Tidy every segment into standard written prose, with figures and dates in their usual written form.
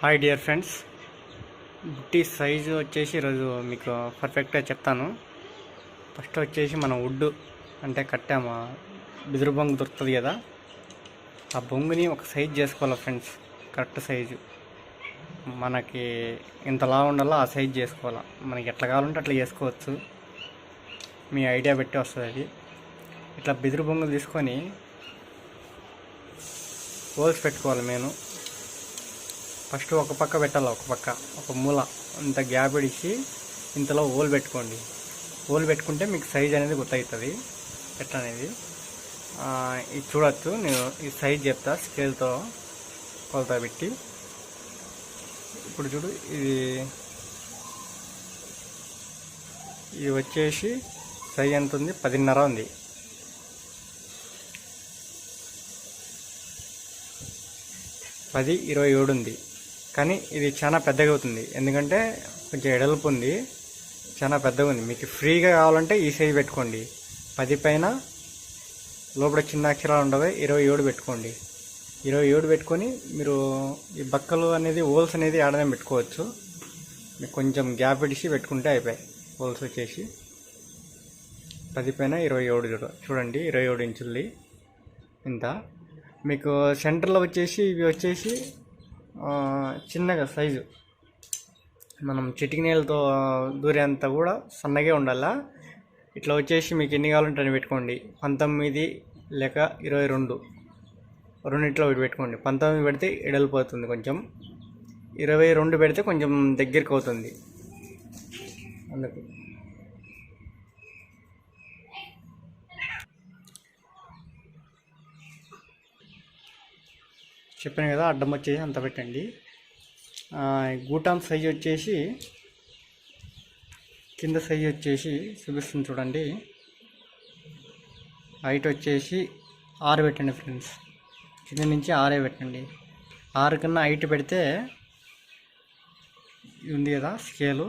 Hi dear friends, బుట్టి size వచ్చేసి ఈరోజు మీకు పర్ఫెక్ట్గా చెప్తాను. ఫస్ట్ వచ్చేసి మనం వుడ్ అంటే కట్టాము, బిదురు బొంగు దొరుకుతుంది కదా, ఆ బొంగుని ఒక సైజు చేసుకోవాలి ఫ్రెండ్స్. కరెక్ట్ సైజు మనకి ఇంతలా ఉండాలో ఆ సైజు చేసుకోవాలి. మనకి ఎట్లా కావాలంటే అట్లా చేసుకోవచ్చు, మీ ఐడియా పెట్టి వస్తుంది అది. ఇట్లా బిదురు బొంగు తీసుకొని హోల్స్ పెట్టుకోవాలి. నేను ఫస్ట్ ఒక పక్క పెట్టాలి, ఒక మూల ఇంత గ్యాప్ ఇడిచి ఇంతలో హోల్ పెట్టుకోండి. హోల్ పెట్టుకుంటే మీకు సైజ్ అనేది గుర్తవుతుంది ఎట్లా అనేది. ఇది చూడొచ్చు, నేను ఈ సైజ్ చెప్తా స్కేల్తో కొలత పెట్టి. ఇప్పుడు చూడు, ఇది వచ్చేసి సైజ్ ఎంత ఉంది, 10.5 ఉంది. 10:27 ఉంది. కానీ ఇది చాలా పెద్దగా అవుతుంది, ఎందుకంటే కొంచెం ఎడల్పు ఉంది, చాలా పెద్దగా ఉంది. మీకు ఫ్రీగా కావాలంటే ఈ సైజు పెట్టుకోండి. 10 పైన లోపల చిన్న అక్షరాలు ఉండవు, 27 పెట్టుకోండి. 27 పెట్టుకొని మీరు ఈ బక్కలు అనేది హోల్స్ అనేది ఆడనే పెట్టుకోవచ్చు. మీకు కొంచెం గ్యాప్ ఇడిచి పెట్టుకుంటే అయిపోయాయి. హోల్స్ వచ్చేసి 10 పైన 27 చూడండి, 27 ఇంచులది ఇంత. మీకు సెంటర్లో వచ్చేసి ఇవి వచ్చేసి చిన్నగా సైజు, మనం చిటికి నీళ్ళతో దూరేంత కూడా సన్నగా ఉండాలా. ఇట్లా వచ్చేసి మీకు ఎన్ని కావాలంటే అని పెట్టుకోండి. 19 లేక 22 రెండిట్లో ఒకటి పెట్టుకోండి. 19 పెడితే ఎడలిపోతుంది కొంచెం, 22 పెడితే కొంచెం దగ్గరికి అవుతుంది. అందుకు చెప్పాను కదా, అడ్డం వచ్చేసి అంత పెట్టండి. గూటాన్ సైజు వచ్చేసి కింద సైజు వచ్చేసి చూపిస్తుంది చూడండి. హైట్ వచ్చేసి 6 పెట్టండి ఫ్రెండ్స్, కింద నుంచి 6 పెట్టండి. 6 కన్నా హైట్ పెడితే ఉంది కదా స్కేలు,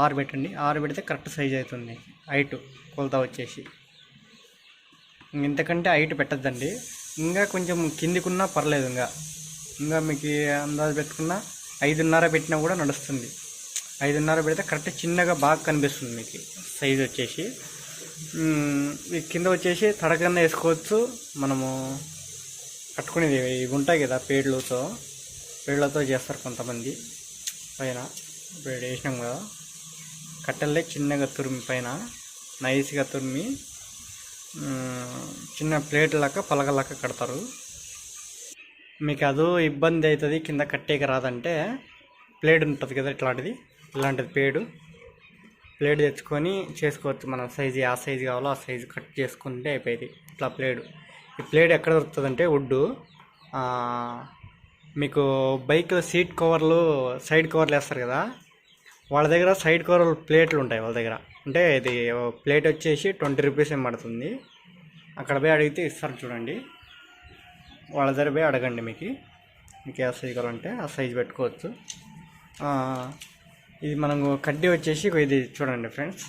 6 పెట్టండి. 6 పెడితే కరెక్ట్ సైజ్ అవుతుంది. హైట్ కొలత వచ్చేసి ఇంతకంటే హైట్ పెట్టద్దండి. ఇంకా కొంచెం కిందికున్నా పర్లేదు. ఇంకా మీకు అందాజు పెట్టుకున్న 5.5 పెట్టినా కూడా నడుస్తుంది. 5.5 పెడితే కరెక్ట్ చిన్నగా బాగా కనిపిస్తుంది మీకు సైజు వచ్చేసి. కింద వచ్చేసి తడకన్నా వేసుకోవచ్చు. మనము కట్టుకునేది ఇవి ఉంటాయి కదా, పేడ్లతో చేస్తారు కొంతమంది. పైన పేడ వేసినాం కదా, కట్టెల్లే చిన్నగా తురిమి పైన నైస్గా తురిమి చిన్న ప్లేట్ లాగా పలకలాగా కడతారు. మీకు అదో ఇబ్బంది అవుతుంది, కింద కట్టేకి రాదంటే ప్లేట్ ఉంటుంది కదా, ఇలాంటిది ప్లేట్ తెచ్చుకొని చేసుకోవచ్చు. మన సైజు ఆ సైజు కావాలో ఆ సైజు కట్ చేసుకుంటే అయిపోయింది. ఇట్లా ఈ ప్లేట్ ఎక్కడ దొరుకుతుందంటే వుడ్డు, మీకు బైక్ సీట్ కవర్లు సైడ్ కవర్లు వేస్తారు కదా, వాళ్ళ దగ్గర సైడ్ కవర్లు ప్లేట్లు ఉంటాయి వాళ్ళ దగ్గర. అంటే ఇది ప్లేట్ వచ్చేసి 20 రూపీస్ ఏం పడుతుంది. అక్కడ పోయి అడిగితే ఇస్తారు చూడండి, వాళ్ళ దగ్గర పోయి అడగండి. మీకు ఏ సైజు కావాలంటే ఆ సైజు పెట్టుకోవచ్చు. ఇది మనకు కడ్డీ వచ్చేసి ఇది చూడండి ఫ్రెండ్స్,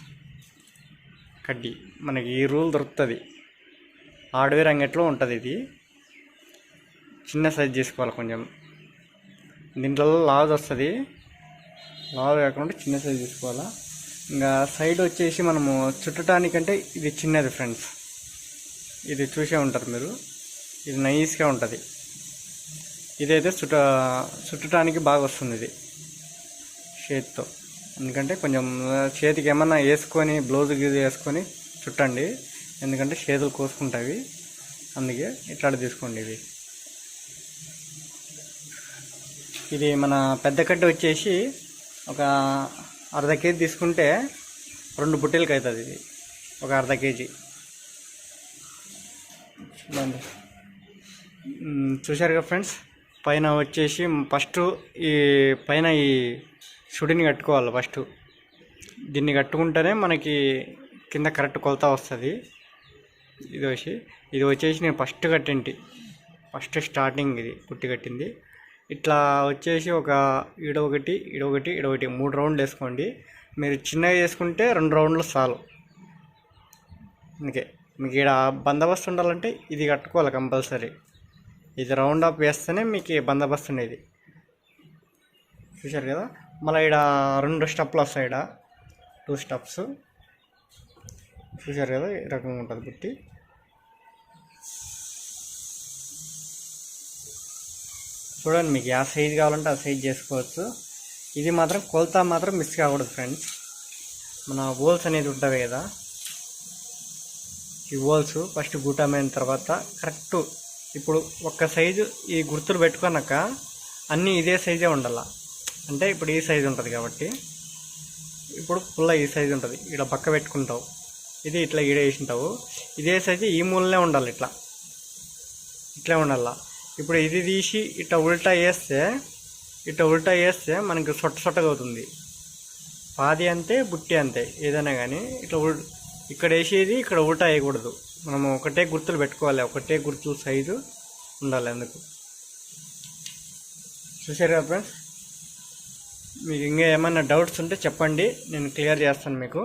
కడ్డీ మనకి ఈ రూల్ దొరుకుతుంది, హార్డ్వేర్ అంగట్లో ఉంటుంది. ఇది చిన్న సైజు తీసుకోవాలి కొంచెం, దీంట్లో లావు వస్తుంది, లావు కాకుండా చిన్న సైజు తీసుకోవాలా. ఇంకా సైడ్ వచ్చేసి మనము చుట్టడానికంటే ఇది చిన్నది ఫ్రెండ్స్, ఇది చూసే ఉంటారు మీరు, ఇది నైస్గా ఉంటుంది. ఇదైతే చుట్టడానికి బాగా వస్తుంది ఇది చేతితో, ఎందుకంటే కొంచెం చేతికి ఏమన్నా వేసుకొని బ్లౌజ్ గీజ్ వేసుకొని చుట్టండి, ఎందుకంటే చేతులు కోసుకుంటాయి. అందుకే ఇట్లా తీసుకోండి. ఇది మన పెద్ద కడ్డ వచ్చేసి ఒక 1/2 కేజీ తీసుకుంటే 2 బుట్టెలకి అవుతుంది. ఇది ఒక 1/2 కేజీ చూశారుగా ఫ్రెండ్స్. పైన వచ్చేసి ఫస్ట్ ఈ పైన ఈ సుడిని కట్టుకోవాలి. ఫస్ట్ దీన్ని కట్టుకుంటేనే మనకి కింద కరెక్ట్ కొలత వస్తుంది. ఇది వచ్చేసి నేను ఫస్ట్ స్టార్టింగ్ ఇది పుట్టి కట్టింది. ఇట్లా వచ్చేసి ఒక ఈడొకటి 3 రౌండ్లు వేసుకోండి. మీరు చిన్నగా చేసుకుంటే 2 రౌండ్లు చాలు. అందుకే మీకు ఇక్కడ బందోబస్తు ఉండాలంటే ఇది కట్టుకోవాలి కంపల్సరీ. ఇది రౌండ్ అప్ వేస్తేనే మీకు బందోబస్తు ఉండేది. చూశారు కదా. మళ్ళీ ఇక్కడ 2 స్టెప్లు వస్తాయి, ఇక్కడ 2 స్టెప్స్. చూశారు కదా, ఈ రకంగా ఉంటుంది బుట్టి. చూడండి, మీకు ఆ సైజు కావాలంటే ఆ సైజ్ చేసుకోవచ్చు. ఇది మాత్రం కొలత మాత్రం మిస్ కాకూడదు ఫ్రెండ్స్. మన హోల్స్ అనేది ఉంటుంది కదా, ఈ హోల్స్ ఫస్ట్ గుట్టమైన తర్వాత కరెక్ట్ ఇప్పుడు ఒక్క సైజు ఈ గుర్తులు పెట్టుకున్నాక అన్నీ ఇదే సైజే ఉండాల. అంటే ఇప్పుడు ఈ సైజు ఉంటుంది కాబట్టి ఇప్పుడు పుల్ల ఈ సైజు ఉంటుంది, ఇక్కడ పక్క పెట్టుకుంటావు, ఇది ఇట్లా ఈడ వేసింటావు, ఇదే సైజు ఈ మూలనే ఉండాలి, ఇట్లా ఉండాల. ఇప్పుడు ఇది తీసి ఇట్లా ఉల్టా వేస్తే మనకి సొట్టగా అవుతుంది. పాది అంతే, బుట్టి అంతే, ఏదైనా కానీ ఇట్లా ఇక్కడ వేసేది ఇక్కడ ఉల్టా వేయకూడదు. మనము ఒకటే గుర్తులు పెట్టుకోవాలి, ఒకటే గుర్తులు సైజు ఉండాలి. అందుకు చూసారు కదా ఫ్రెండ్స్. మీకు ఇంకా ఏమైనా డౌట్స్ ఉంటే చెప్పండి, నేను క్లియర్ చేస్తాను మీకు.